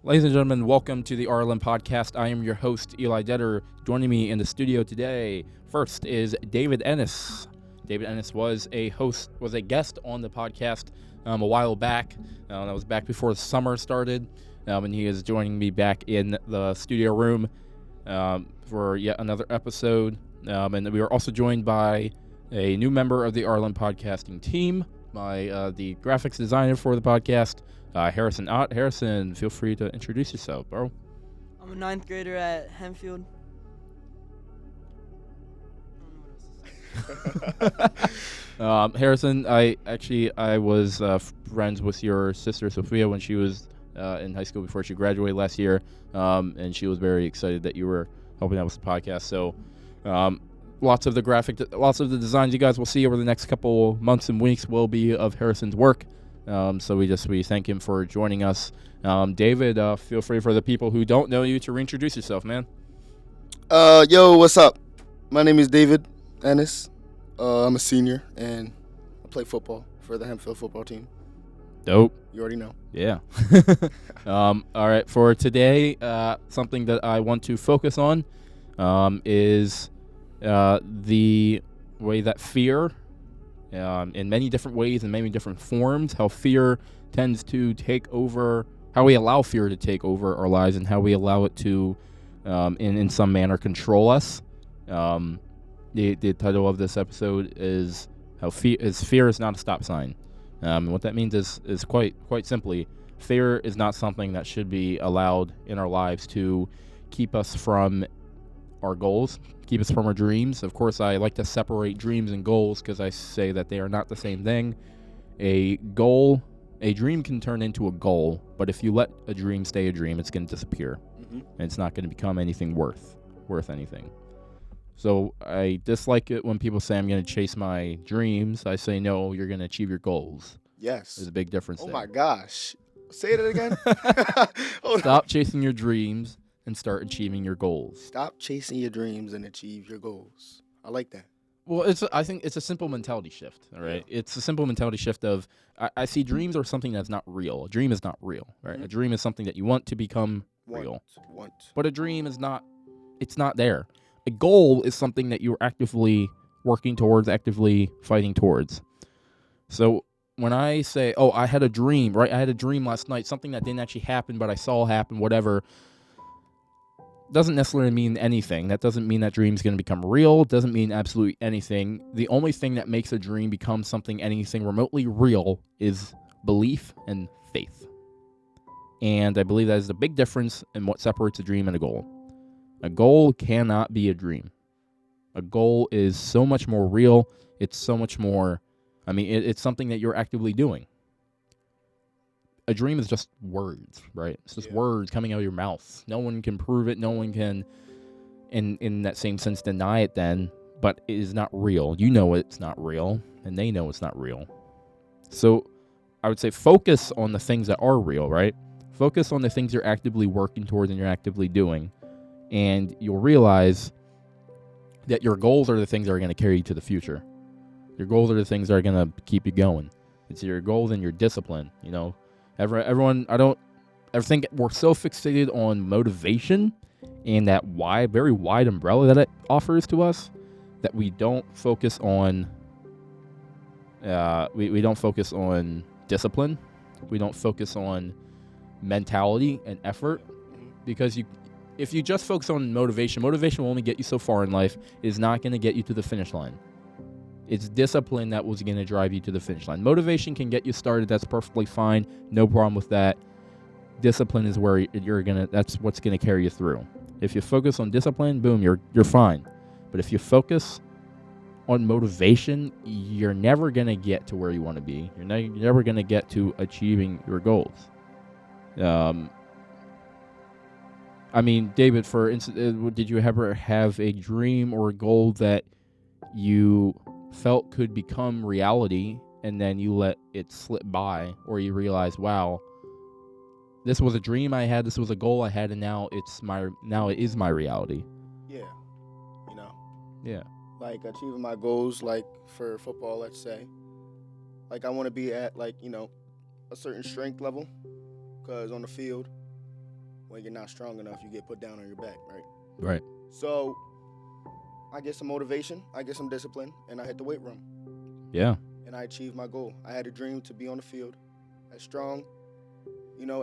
Ladies and gentlemen, welcome to the RLM Podcast. I am your host, Eli Detter. Joining me in the studio today, first is David Ennis. David Ennis was a guest on the podcast a while back. That was back before the summer started, and he is joining me back in the studio room for yet another episode. And we are also joined by a new member of the RLM podcasting team, the graphics designer for the podcast, Harrison Ott. Harrison, feel free to introduce yourself, bro. I'm a ninth grader at Hempfield. Harrison, I was friends with your sister Sophia when she was in high school before she graduated last year, and she was very excited that you were helping out with the podcast. So, lots of the designs you guys will see over the next couple months and weeks will be of Harrison's work. So we thank him for joining us. David, feel free for the people who don't know you to reintroduce yourself, man. Yo, what's up? My name is David Ennis. I'm a senior, and I play football for the Hempfield football team. Dope. You already know. Yeah. All right. For today, something that I want to focus on is the way that fear, in many different ways and many different forms, how fear tends to take over, how we allow fear to take over our lives, and how we allow it to, in some manner, control us. The title of this episode is how fear is not a stop sign. What that means is quite simply, fear is not something that should be allowed in our lives to keep us from our goals, keep us from our dreams. Of course, I like to separate dreams and goals because I say that they are not the same thing. A dream can turn into a goal, but if you let a dream stay a dream, it's going to disappear, and it's not going to become anything worth anything. So I dislike it when people say I'm going to chase my dreams. I say, no, you're going to achieve your goals. Yes. There's a big difference there. there. Oh, my gosh. Say that again. Stop chasing your dreams and start achieving your goals. Stop chasing your dreams and achieve your goals. I like that. Well, I think it's a simple mentality shift, all right? Yeah. It's a simple mentality shift of, I see dreams are something that's not real. A dream is not real, right? A dream is something that you want to become real. But a dream is not, it's not there. A goal is something that you're actively working towards, actively fighting towards. So when I say, oh, I had a dream, right? I had a dream last night, something that didn't actually happen, but I saw happen, whatever, doesn't necessarily mean anything. That doesn't mean that dream's going to become real. It doesn't mean absolutely anything. The only thing that makes a dream become anything remotely real is belief and faith. And I believe that is the big difference in what separates a dream and a goal. A goal cannot be a dream. A goal is so much more real. It's so much more, it's something that you're actively doing. A dream is just words, right? It's just words coming out of your mouth. No one can prove it. No one can, in that same sense, deny it then, but it is not real. You know it's not real, and they know it's not real. So I would say focus on the things that are real, right? Focus on the things you're actively working towards and you're actively doing. And you'll realize that your goals are the things that are going to carry you to the future. Your goals are the things that are going to keep you going. It's your goals and your discipline. You know, everyone. I think we're so fixated on motivation and that very wide umbrella that it offers to us that we don't focus on. We don't focus on discipline. We don't focus on mentality and effort, because if you just focus on motivation will only get you so far in life. It is not going to get you to the finish line. It's discipline that was going to drive you to the finish line. Motivation can get you started. That's perfectly fine. No problem with that. Discipline is where that's what's going to carry you through. If you focus on discipline, boom, you're fine. But if you focus on motivation, you're never going to get to where you want to be. You're never going to get to achieving your goals. David, for instance, did you ever have a dream or a goal that you felt could become reality, and then you let it slip by, or you realize, wow, this was a dream I had, this was a goal I had, and now it is my reality? Yeah. Yeah. Like achieving my goals, like for football, let's say. Like I want to be at a certain strength level, because on the field, when you're not strong enough, you get put down on your back, right? Right. So I get some motivation, I get some discipline, and I hit the weight room. Yeah. And I achieved my goal. I had a dream to be on the field as strong,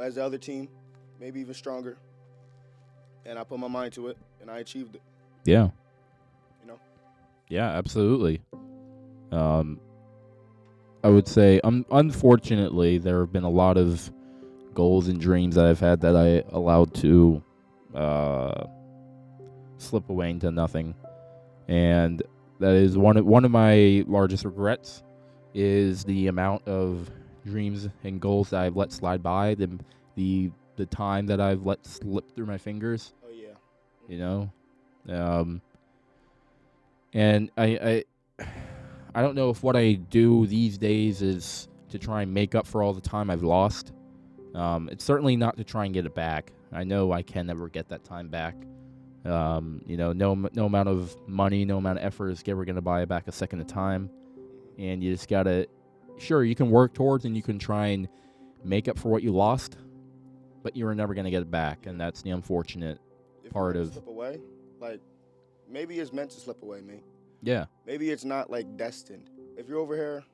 as the other team, maybe even stronger. And I put my mind to it, and I achieved it. Yeah. Yeah, absolutely. I would say, unfortunately, there have been a lot of goals and dreams that I've had that I allowed to slip away into nothing. And that is one of my largest regrets is the amount of dreams and goals that I've let slide by, the time that I've let slip through my fingers. Oh yeah. And I don't know if what I do these days is to try and make up for all the time I've lost. It's certainly not to try and get it back. I know I can never get that time back. No amount of money, no amount of effort is ever going to buy it back a second of time. And you just got to, sure, you can work towards and you can try and make up for what you lost, but you're never going to get it back. And that's the unfortunate part of. Slip away, like maybe it's meant to slip away, man. Yeah. Maybe it's not like destined. If you're over here,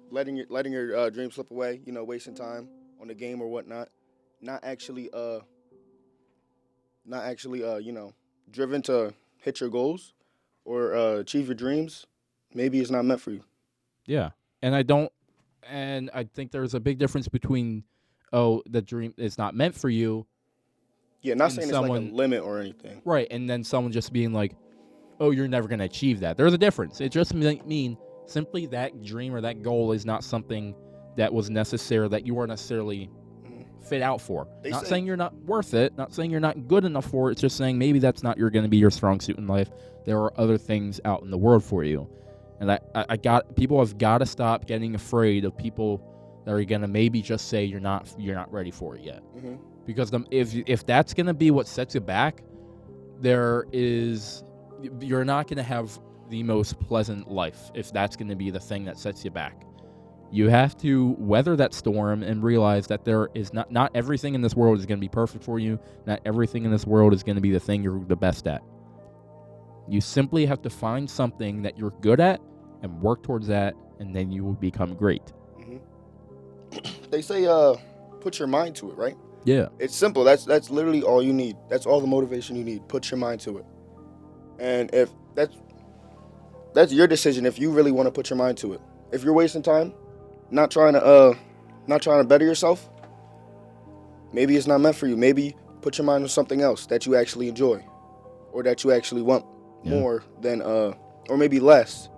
letting your dream slip away, wasting time on the game or whatnot, not actually driven to hit your goals or achieve your dreams, maybe it's not meant for you. Yeah. And I think there's a big difference between, the dream is not meant for you. Yeah, not saying it's like a limit or anything. Right, and then someone just being like, oh, you're never going to achieve that. There's a difference. It just mean simply that dream or that goal is not something that was necessary, that you weren't necessarily fit out for. Not saying you're not worth it, not saying you're not good enough for it. It's just saying maybe that's not going to be your strong suit in life. There are other things out in the world for you. And people have got to stop getting afraid of people that are going to maybe just say you're not ready for it yet. Mm-hmm. Because if that's going to be what sets you back, you're not going to have the most pleasant life if that's going to be the thing that sets you back. You have to weather that storm and realize that there is not everything in this world is going to be perfect for you. Not everything in this world is going to be the thing you're the best at. You simply have to find something that you're good at and work towards that, and then you will become great. Mm-hmm. They say put your mind to it, right? Yeah. It's simple. That's literally all you need. That's all the motivation you need. Put your mind to it. And if that's your decision if you really want to put your mind to it. If you're wasting time, not trying to better yourself, maybe it's not meant for you. Maybe put your mind on something else that you actually enjoy or that you actually want more than or maybe less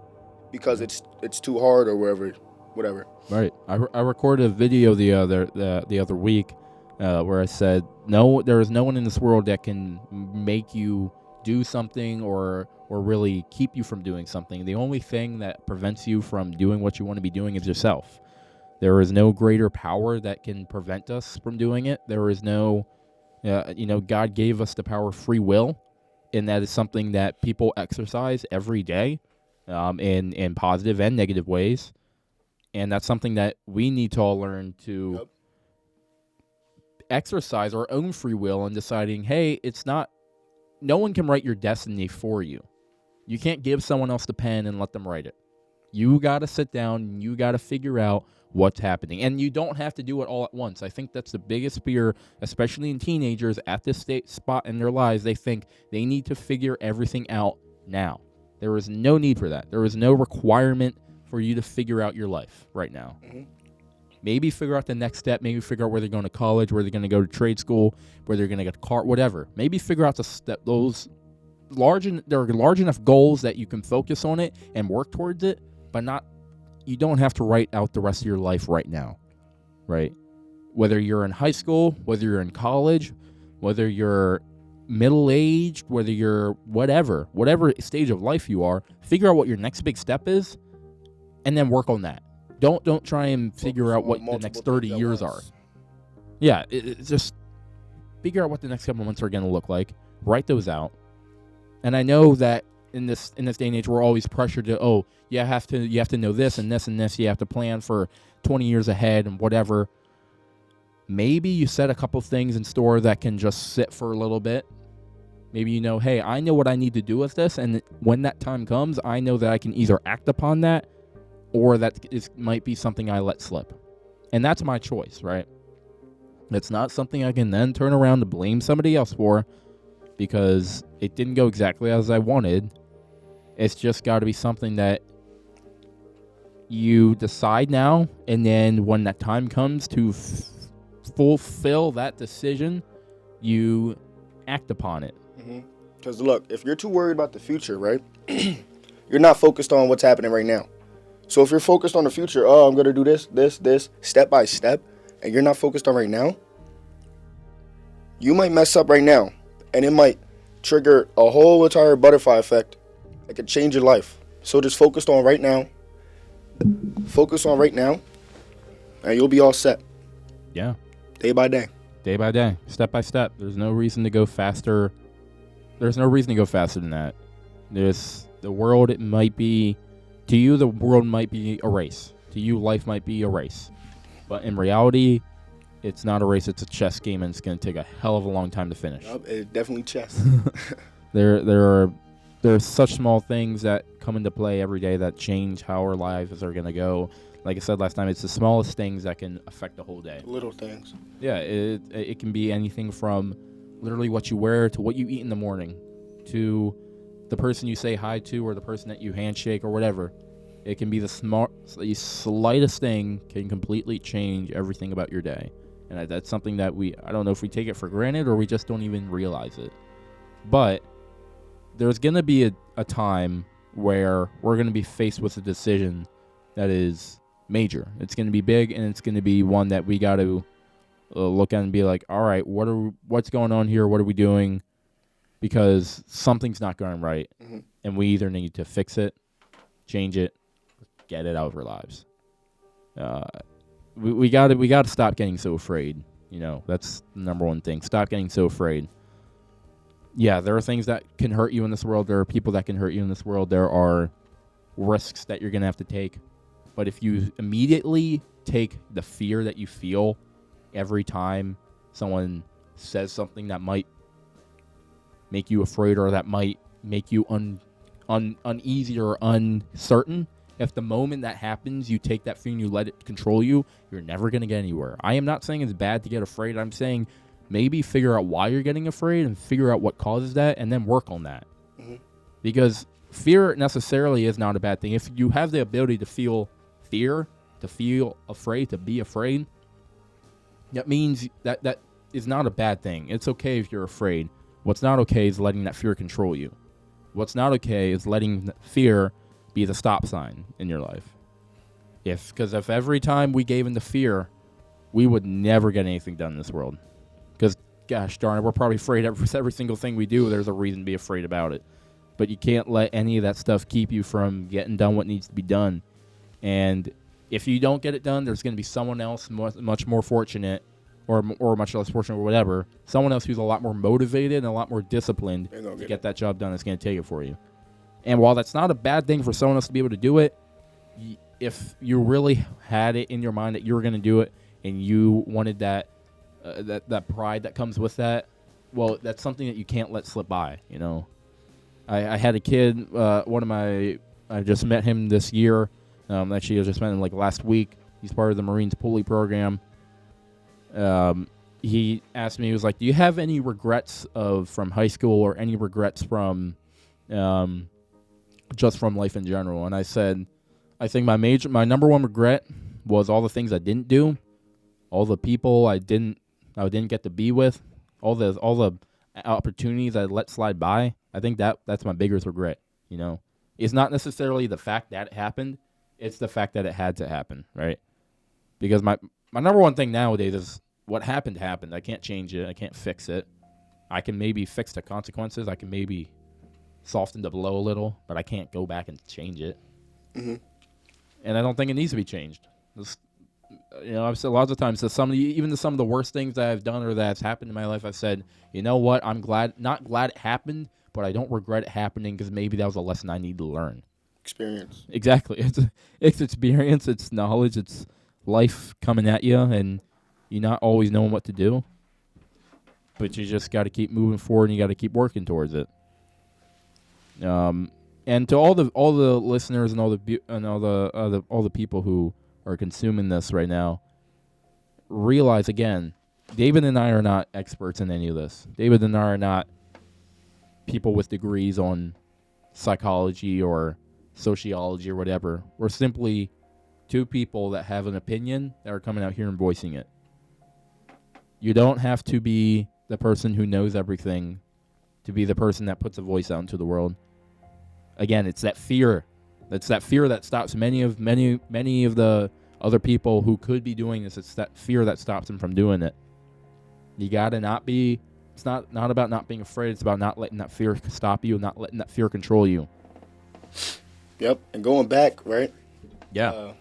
because it's too hard or whatever. Right. I recorded a video the other week where I said, no, there is no one in this world that can make you do something or really keep you from doing something. The only thing that prevents you from doing what you want to be doing is yourself. There is no greater power that can prevent us from doing it. There is no, God gave us the power of free will, and that is something that people exercise every day in positive and negative ways. And that's something that we need to all learn to exercise our own free will and deciding, hey, no one can write your destiny for you. You can't give someone else the pen and let them write it. You got to sit down and you got to figure out what's happening. And you don't have to do it all at once. I think that's the biggest fear, especially in teenagers at this spot in their lives. They think they need to figure everything out now. There is no need for that. There is no requirement for you to figure out your life right now. Mm-hmm. Maybe figure out the next step. Maybe figure out where they're going to college, where they're going to go to trade school, where they're going to get a car, whatever. Maybe figure out those there are large enough goals that you can focus on it and work towards it, but you don't have to write out the rest of your life right now, right? Whether you're in high school, whether you're in college, whether you're middle-aged, whether you're whatever stage of life you are, figure out what your next big step is, and then work on that. Don't try and figure out what the next 30 years are. Yeah, it's just figure out what the next couple months are going to look like. Write those out. And I know that in this day and age, we're always pressured to, you have to know this and this and this. You have to plan for 20 years ahead and whatever. maybe you set a couple things in store that can just sit for a little bit. Maybe you know, hey, I know what I need to do with this, and when that time comes, I know that I can either act upon that or that might be something I let slip. And that's my choice, right? It's not something I can then turn around to blame somebody else for because it didn't go exactly as I wanted. It's just got to be something that you decide now, and then when that time comes to fulfill that decision, you act upon it. Because look, if you're too worried about the future, right, you're not focused on what's happening right now. So if you're focused on the future, oh, I'm going to do this, step by step, and you're not focused on right now, you might mess up right now, and it might trigger a whole entire butterfly effect that could change your life. So just focus on right now, and you'll be all set. Yeah. Day by day. Day by day, step by step. There's no reason to go faster. There's no reason to go faster than that. The world, it might be, to you, the world might be a race. To you, life might be a race. But in reality, it's not a race, it's a chess game, and it's going to take a hell of a long time to finish. Yep, it's definitely chess. There's such small things that come into play every day that change how our lives are going to go. Like I said last time, it's the smallest things that can affect the whole day. Little things. Yeah, it can be anything from literally what you wear to what you eat in the morning to the person you say hi to or the person that you handshake or whatever. It can be the slightest thing can completely change everything about your day. And that's something that I don't know if we take it for granted or we just don't even realize it. But there's going to be a time where we're going to be faced with a decision that is major. It's going to be big, and it's going to be one that we got to look at and be like, all right, what's going on here? What are we doing? Because something's not going right, and we either need to fix it, change it, get it out of our lives. We got to stop getting so afraid. You know, that's the number one thing. Stop getting so afraid. Yeah, there are things that can hurt you in this world. There are people that can hurt you in this world. There are risks that you're going to have to take. But if you immediately take the fear that you feel every time someone says something that might make you afraid or that might make you uneasy or uncertain, if the moment that happens, you take that fear and you let it control you, you're never going to get anywhere. I am not saying it's bad to get afraid. I'm saying maybe figure out why you're getting afraid and figure out what causes that and then work on that. Because fear necessarily is not a bad thing. If you have the ability to feel fear, to feel afraid, to be afraid, that means that is not a bad thing. It's okay if you're afraid. What's not okay is letting that fear control you. What's not okay is letting fear be the stop sign in your life. Because if every time we gave in to fear, we would never get anything done in this world. Because, gosh darn it, we're probably afraid every single thing we do, there's a reason to be afraid about it. But you can't let any of that stuff keep you from getting done what needs to be done. And if you don't get it done, there's going to be someone else much more fortunate or much less fortunate or whatever, someone else who's a lot more motivated and a lot more disciplined to get that job done that's going to take it for you. And while that's not a bad thing for someone else to be able to do it, if you really had it in your mind that you were going to do it and you wanted that pride that comes with that, well, that's something that you can't let slip by, you know. I had a kid, I just met him this year. Actually, I just met him like last week. He's part of the Marines pulley program. He asked me, he was like, do you have any regrets from high school or any regrets from just from life in general? And I said, I think my number one regret was all the things I didn't do, all the people I didn't get to be with, all the opportunities I let slide by. I think that's my biggest regret, you know. It's not necessarily the fact that it happened, it's the fact that it had to happen, right? Because my number one thing nowadays is what happened happened. I can't change it. I can't fix it. I can maybe fix the consequences. I can maybe soften the blow a little, but I can't go back and change it. And I don't think it needs to be changed. You know, I've said lots of times that some of the worst things that I've done or that's happened in my life, I've said, you know what, I'm not glad it happened, but I don't regret it happening because maybe that was a lesson I need to learn. Experience. Exactly. It's experience, it's knowledge, it's life coming at you, and you're not always knowing what to do, but you just got to keep moving forward and you got to keep working towards it. And to all the listeners and all the people who are consuming this right now, realize again, David and I are not experts in any of this. David and I are not people with degrees on psychology or sociology or whatever. We're simply two people that have an opinion that are coming out here and voicing it. You don't have to be the person who knows everything to be the person that puts a voice out into the world. Again, it's that fear. It's that fear that stops many of the other people who could be doing this. It's that fear that stops them from doing it. You gotta not be. It's not about not being afraid. It's about not letting that fear stop you, not letting that fear control you. Yep. And going back, right? Yeah.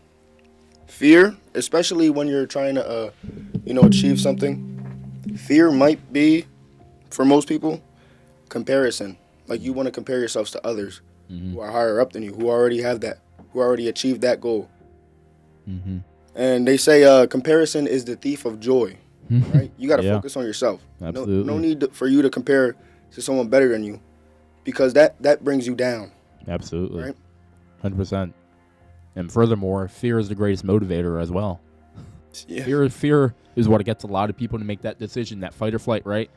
Fear, especially when you're trying to, achieve something. Fear might be, for most people, comparison. Like you want to compare yourselves to others who are higher up than you, who already have that, who already achieved that goal. Mm-hmm. And they say comparison is the thief of joy. Right? You got to focus on yourself. Absolutely. No need for you to compare to someone better than you, because that brings you down. Absolutely. Right? 100%. And furthermore, fear is the greatest motivator as well. Yeah. Fear is what gets a lot of people to make that decision, that fight or flight, right?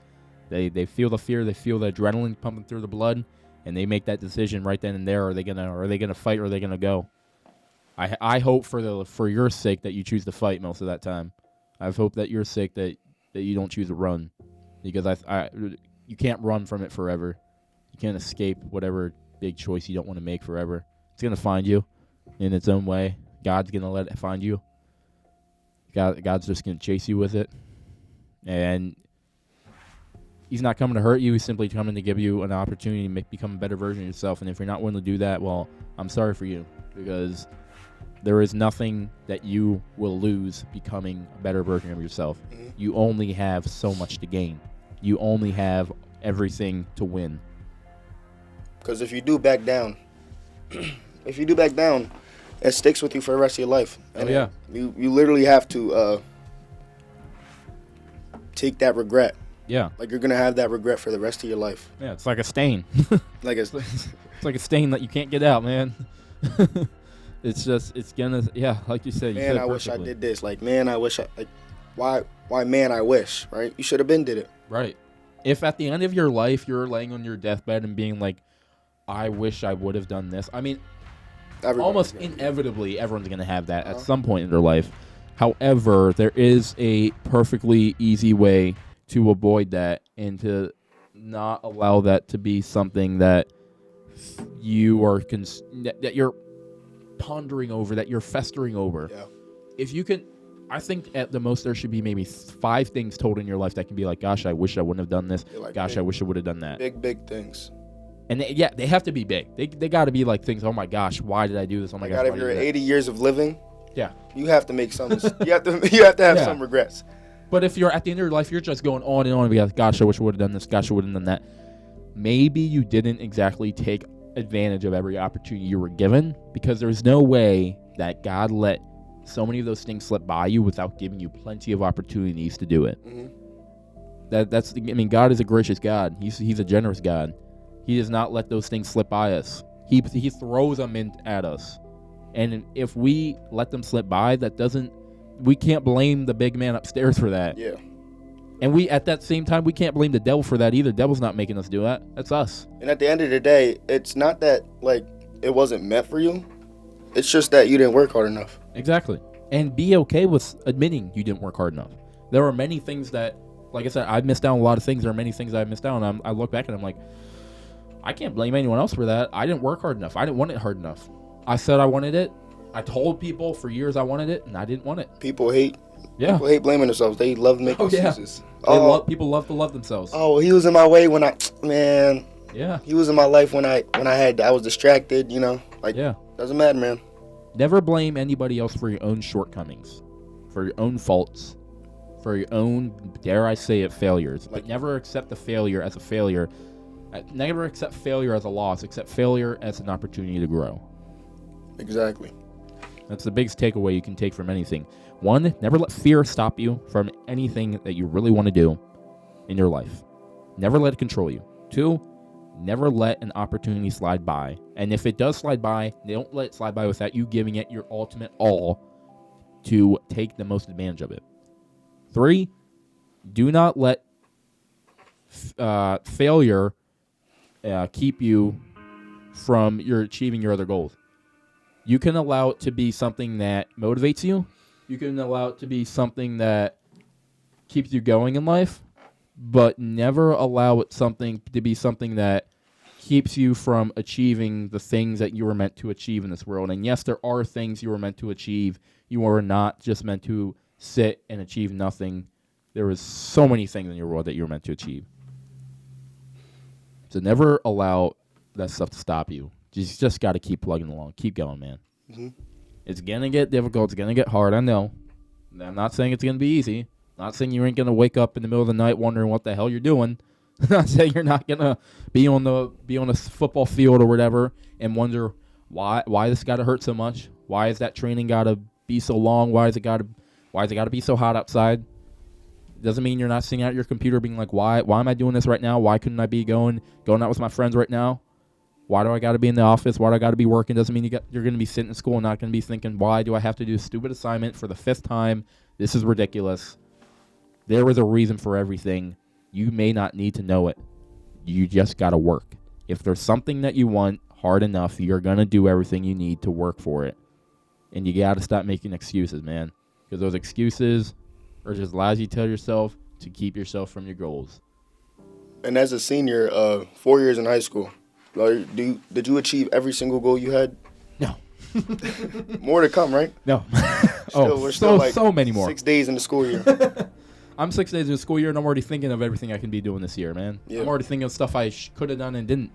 They feel the fear, they feel the adrenaline pumping through the blood, and they make that decision right then and there. Are they gonna fight or are they gonna go? I hope for your sake that you choose to fight most of that time. I hope that you're sake that you don't choose to run, because you can't run from it forever. You can't escape whatever big choice you don't want to make forever. It's gonna find you in its own way. God's gonna let it find you. God's just gonna chase you with it, and He's not coming to hurt you. He's simply coming to give you an opportunity to become a better version of yourself. And if you're not willing to do that, well, I'm sorry for you, because there is nothing that you will lose becoming a better version of yourself. Mm-hmm. You only have so much to gain. You only have everything to win. Because if you do back down, it sticks with you for the rest of your life. And you literally have to take that regret. Yeah. Like you're going to have that regret for the rest of your life. Yeah, it's like a stain. It's like a stain that you can't get out, man. It's gonna, like you said. Man, I wish I did this. Like, man, I wish why, man, I wish, right? You should have been did it. Right. If at the end of your life, you're laying on your deathbed and being like, I wish I would have done this. I mean, almost inevitably, everyone's going to have that at some point in their life. However, there is a perfectly easy way to avoid that and to not allow that to be something that you are that you're pondering over, that you're festering over. Yeah. If you can, I think at the most there should be maybe 5 things told in your life that can be like, gosh, I wish I wouldn't have done this. Like gosh, I wish I would have done that. Big things. And they have to be big. They got to be like things. Oh my gosh, why did I do this? Oh my gosh, if you're 80 years of living, yeah, you have to make some. you have to have some regrets. But if you're at the end of your life, you're just going on and on and be like, gosh, I wish I would have done this. Gosh, I would have done that. Maybe you didn't exactly take advantage of every opportunity you were given, because there's no way that God let so many of those things slip by you without giving you plenty of opportunities to do it. Mm-hmm. God is a gracious God. He's a generous God. He does not let those things slip by us. He throws them at us. And if we let them slip by, we can't blame the big man upstairs for that. Yeah. And we, at that same time, we can't blame the devil for that either. The devil's not making us do that. That's us. And at the end of the day, it's not that, it wasn't meant for you. It's just that you didn't work hard enough. Exactly. And be okay with admitting you didn't work hard enough. There are many things that, like I said, I've missed out on a lot of things. There are many things I've missed out on. I look back and I'm like, I can't blame anyone else for that. I didn't work hard enough. I didn't want it hard enough. I said I wanted it. I told people for years I wanted it, and I didn't want it. People hate blaming themselves. They love making excuses. People love to love themselves. Oh, he was in my way when Yeah. He was in my life when I was distracted, Doesn't matter, man. Never blame anybody else for your own shortcomings, for your own faults, for your own, dare I say it, failures. But never accept the failure as a failure. Never accept failure as a loss. Accept failure as an opportunity to grow. Exactly. That's the biggest takeaway you can take from anything. One, never let fear stop you from anything that you really want to do in your life. Never let it control you. Two, never let an opportunity slide by. And if it does slide by, don't let it slide by without you giving it your ultimate all to take the most advantage of it. Three, do not let failure keep you from achieving your other goals. You can allow it to be something that motivates you. You can allow it to be something that keeps you going in life, but never allow it to be something that keeps you from achieving the things that you were meant to achieve in this world. And yes, there are things you were meant to achieve. You are not just meant to sit and achieve nothing. There is so many things in your world that you were meant to achieve. So never allow that stuff to stop you. You just got to keep plugging along. Keep going, man. Mm-hmm. It's going to get difficult. It's going to get hard. I know. I'm not saying it's going to be easy. I'm not saying you ain't going to wake up in the middle of the night wondering what the hell you're doing. I'm not saying you're not going to be on a football field or whatever and wonder why this got to hurt so much. Why is that training got to be so long? Why is it got to be so hot outside? Doesn't mean you're not sitting at your computer being like, why am I doing this right now? Why couldn't I be going out with my friends right now? Why do I got to be in the office? Why do I got to be working? Doesn't mean you're going to be sitting in school and not going to be thinking, why do I have to do a stupid assignment for the 5th time? This is ridiculous. There is a reason for everything. You may not need to know it. You just got to work. If there's something that you want hard enough, you're going to do everything you need to work for it. And you got to stop making excuses, man. Because those excuses are just lies you tell yourself to keep yourself from your goals. And as a senior, 4 years in high school, did you achieve every single goal you had? No. More to come, right? No. We're still like so many more. 6 days in the school year. I'm 6 days in the school year, and I'm already thinking of everything I can be doing this year, man. Yeah. I'm already thinking of stuff I could have done and didn't.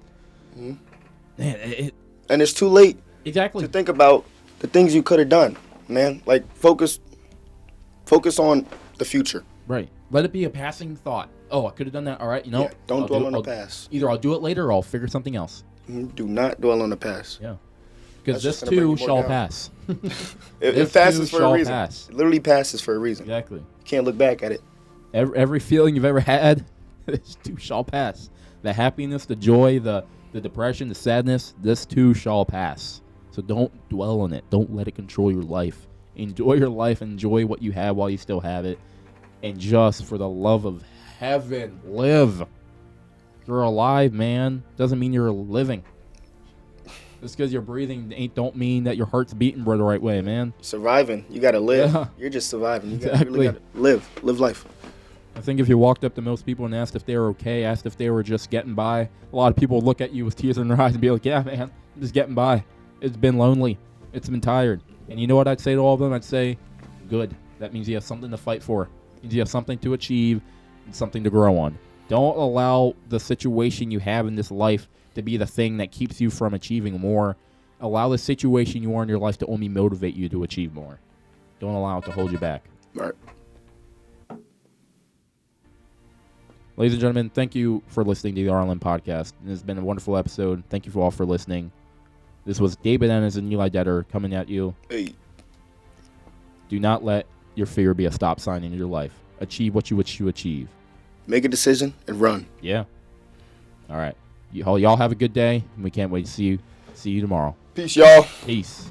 Mm-hmm. Man, and it's too late exactly to think about the things you could have done, man. Like, focus on the future. Right. Let it be a passing thought. Oh, I could have done that. All right, Yeah, don't dwell on the past. Either I'll do it later or I'll figure something else. Do not dwell on the past. Yeah. Because this too shall pass. It passes for a reason. It literally passes for a reason. Exactly. You can't look back at it. Every feeling you've ever had, this too shall pass. The happiness, the joy, the depression, the sadness, this too shall pass. So don't dwell on it. Don't let it control your life. Enjoy your life. Enjoy what you have while you still have it. And just for the love of heaven, live. You're alive, man. Doesn't mean you're living. Just because you're breathing don't mean that your heart's beating the right way, man. Surviving. You got to live. Yeah. You're just surviving. You really got to live life. I think if you walked up to most people and asked if they were okay, asked if they were just getting by, a lot of people would look at you with tears in their eyes and be like, yeah, man, I'm just getting by. It's been lonely. It's been tired. And you know what I'd say to all of them? I'd say, good. That means you have something to fight for. It means you have something to achieve and something to grow on. Don't allow the situation you have in this life to be the thing that keeps you from achieving more. Allow the situation you are in your life to only motivate you to achieve more. Don't allow it to hold you back. All right. Ladies and gentlemen, thank you for listening to the RLM Podcast. It has been a wonderful episode. Thank you all for listening. This was David Ennis and Eli Detter coming at you. Hey. Do not let your fear be a stop sign in your life. Achieve what you wish to achieve. Make a decision and run. Yeah. All right. Y'all have a good day. We can't wait to see you tomorrow. Peace, y'all. Peace.